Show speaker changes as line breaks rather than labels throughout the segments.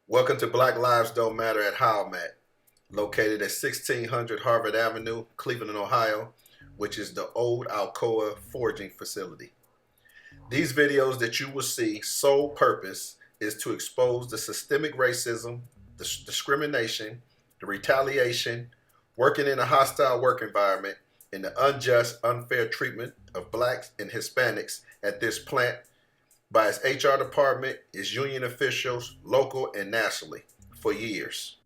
Welcome to Black Lives Don't Matter at Howmat, located at 1600 Harvard Avenue, Cleveland, Ohio, which is the old Alcoa forging facility. These videos that you will see, sole purpose is to expose the systemic racism, the discrimination, the retaliation, working in a hostile work environment, and the unjust, unfair treatment of blacks and Hispanics at this plant by its HR department, its union officials, local and nationally, for years.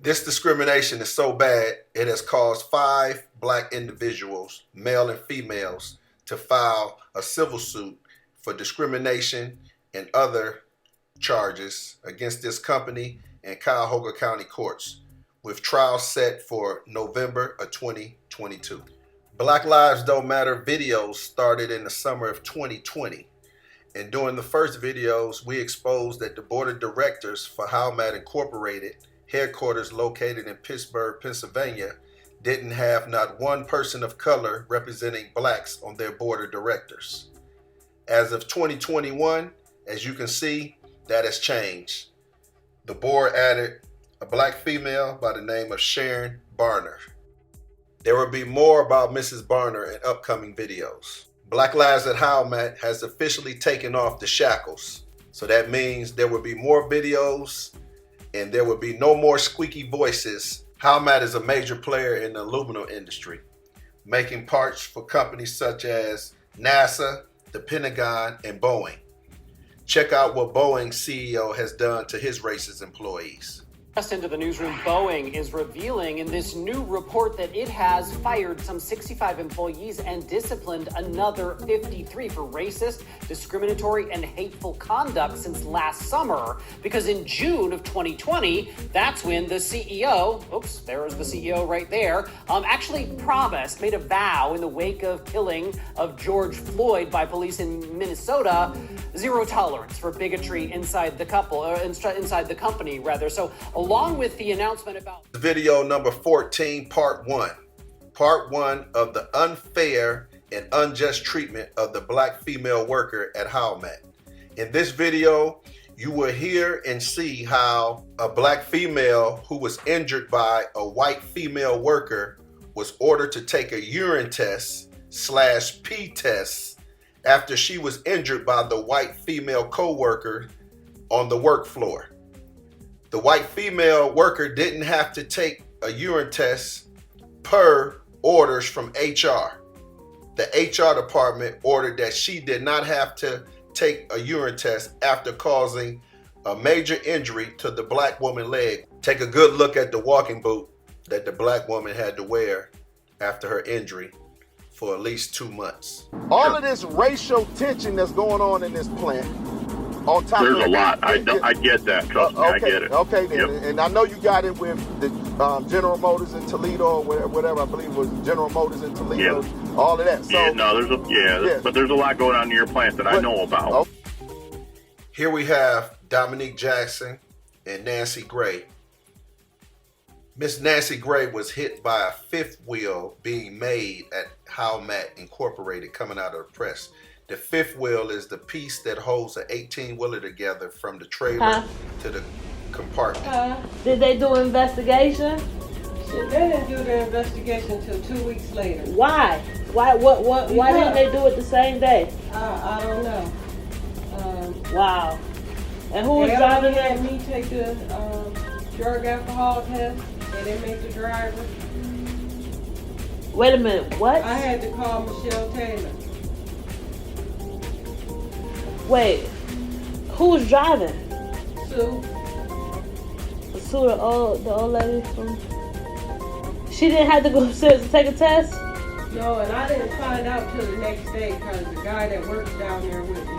This discrimination is so bad, it has caused 5 black individuals, male and females, to file a civil suit for discrimination and other charges against this company and Cuyahoga County courts, with trials set for November of 2022. Black Lives Don't Matter videos started in the summer of 2020. And during the first videos, we exposed that the board of directors for Howmat Incorporated, headquarters located in Pittsburgh, Pennsylvania, didn't have not one person of color representing blacks on their board of directors. As of 2021, as you can see, that has changed. The board added a black female by the name of Sharon Barner. There will be more about Mrs. Barner in upcoming videos. Black Lives at Howmat has officially taken off the shackles. So that means there will be more videos and there will be no more squeaky voices. Howmat is a major player in the aluminum industry, making parts for companies such as NASA, the Pentagon, and Boeing. Check out what Boeing's CEO has done to his racist employees.
Just into the newsroom, Boeing is revealing in this new report that it has fired some 65 employees and disciplined another 53 for racist, discriminatory, and hateful conduct since last summer. Because in June of 2020, that's when the CEO, oops, there's the CEO right there, actually promised, made a vow in the wake of killing of George Floyd by police in Minnesota, zero tolerance for bigotry inside the company. So along with the announcement about
video number 14, part 1 of the unfair and unjust treatment of the black female worker at Howmat. In this video, you will hear and see how a black female who was injured by a white female worker was ordered to take a urine test / pee test after she was injured by the white female co-worker on the work floor. The white female worker didn't have to take a urine test per orders from HR. The HR department ordered that she did not have to take a urine test after causing a major injury to the black woman's leg. Take a good look at the walking boot that the black woman had to wear after her injury for at least 2 months.
All of this racial tension that's going on in this plant, on top
there's
of
a lot. I get that. Trust me,
okay,
I get it.
Okay, then.
Yep.
And I know you got it with the General Motors in Toledo or whatever. I believe it was General Motors in Toledo.
Yeah.
All of that. So,
yeah, no, but there's a lot going on in your plant that I know about.
Oh.
Here we have Dominique Jackson and Nancy Gray. Miss Nancy Gray was hit by a fifth wheel being made at Howmat Incorporated coming out of the press. The fifth wheel is the piece that holds an 18-wheeler together from the trailer to the compartment.
Did they do an investigation?
They didn't do the investigation until 2 weeks later.
Why? Why didn't they do it the same day?
I don't know.
Wow. And who was
They
driving
only had
it?
me take the drug alcohol test. They didn't make the driver.
Wait a minute, what?
I had to call Michelle Taylor.
Wait, who was driving?
Sue.
Sue, the old lady from... She didn't have to go upstairs to take a test?
No, and I didn't find out till the next day because the guy that works down there with me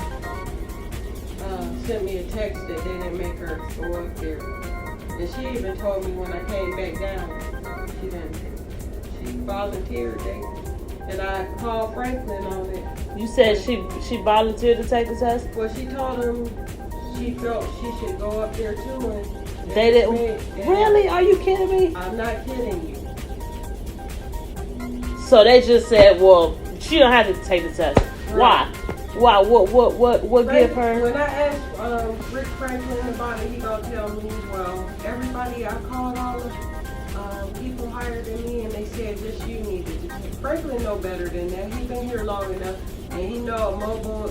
sent me a text that they didn't make her go up there. And she even told me when I came back down, she volunteered. And I called Franklin on it.
You said she volunteered to take the test?
Well, she told him she felt she should go up there too. And
They didn't. Really? Are you kidding me?
I'm not kidding you.
So they just said, well, she don't have to take the test.
Right.
Why? Wow, what give her?
When I asked Rick Franklin about it, he gonna tell me, well, everybody I called all the people higher than me, and they said just you needed to. Franklin know better than that. He been here long enough, and he know mobile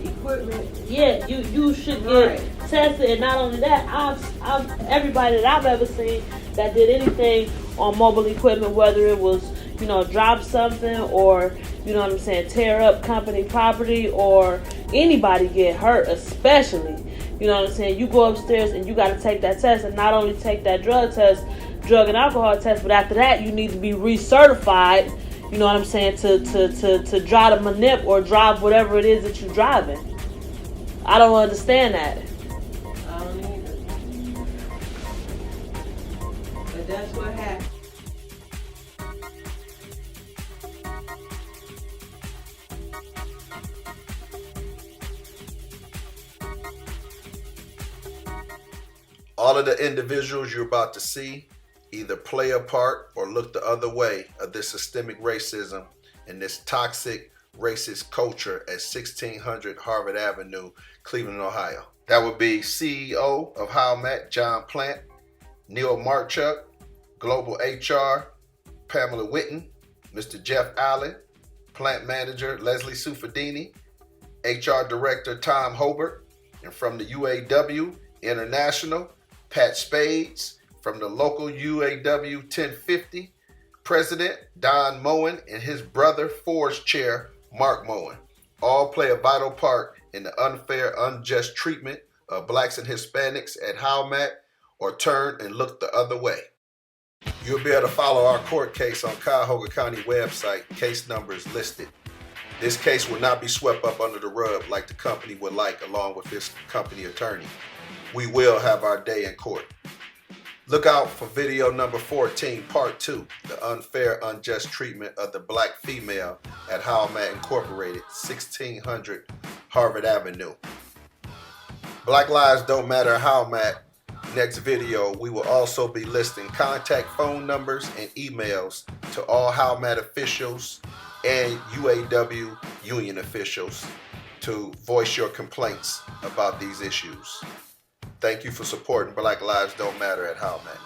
equipment.
Yeah, you should get tested, and not only that, I've everybody that I've ever seen that did anything on mobile equipment, whether it was drop something or what I'm saying, tear up company property or anybody get hurt, especially what I'm saying. You go upstairs and you got to take that test, and not only take that drug and alcohol test, but after that you need to be recertified. You know what I'm saying, to drive a manip or drive whatever it is that you're driving. I don't understand that.
I don't either. But that's what happened.
All of the individuals you're about to see either play a part or look the other way of this systemic racism and this toxic racist culture at 1600 Harvard Avenue, Cleveland, Ohio. That would be CEO of HowMat, John Plant, Neil Marchuk, Global HR, Pamela Witten, Mr. Jeff Allen, Plant Manager Leslie Sufadini, HR Director Tom Hobart, and from the UAW International, Pat Spades. From the local UAW 1050, President Don Moen and his brother Ford's Chair Mark Moen all play a vital part in the unfair, unjust treatment of blacks and Hispanics at HowMat, or turn and look the other way. You'll be able to follow our court case on Cuyahoga County website. Case number is listed. This case will not be swept up under the rug like the company would like, along with this company attorney. We will have our day in court. Look out for video number 14, part 2, the unfair, unjust treatment of the black female at HowMat Incorporated, 1600 Harvard Avenue. Black Lives Don't Matter at HowMat. Next video, we will also be listing contact phone numbers and emails to all HowMat officials and UAW union officials to voice your complaints about these issues. Thank you for supporting Black Lives Don't Matter at HowMat.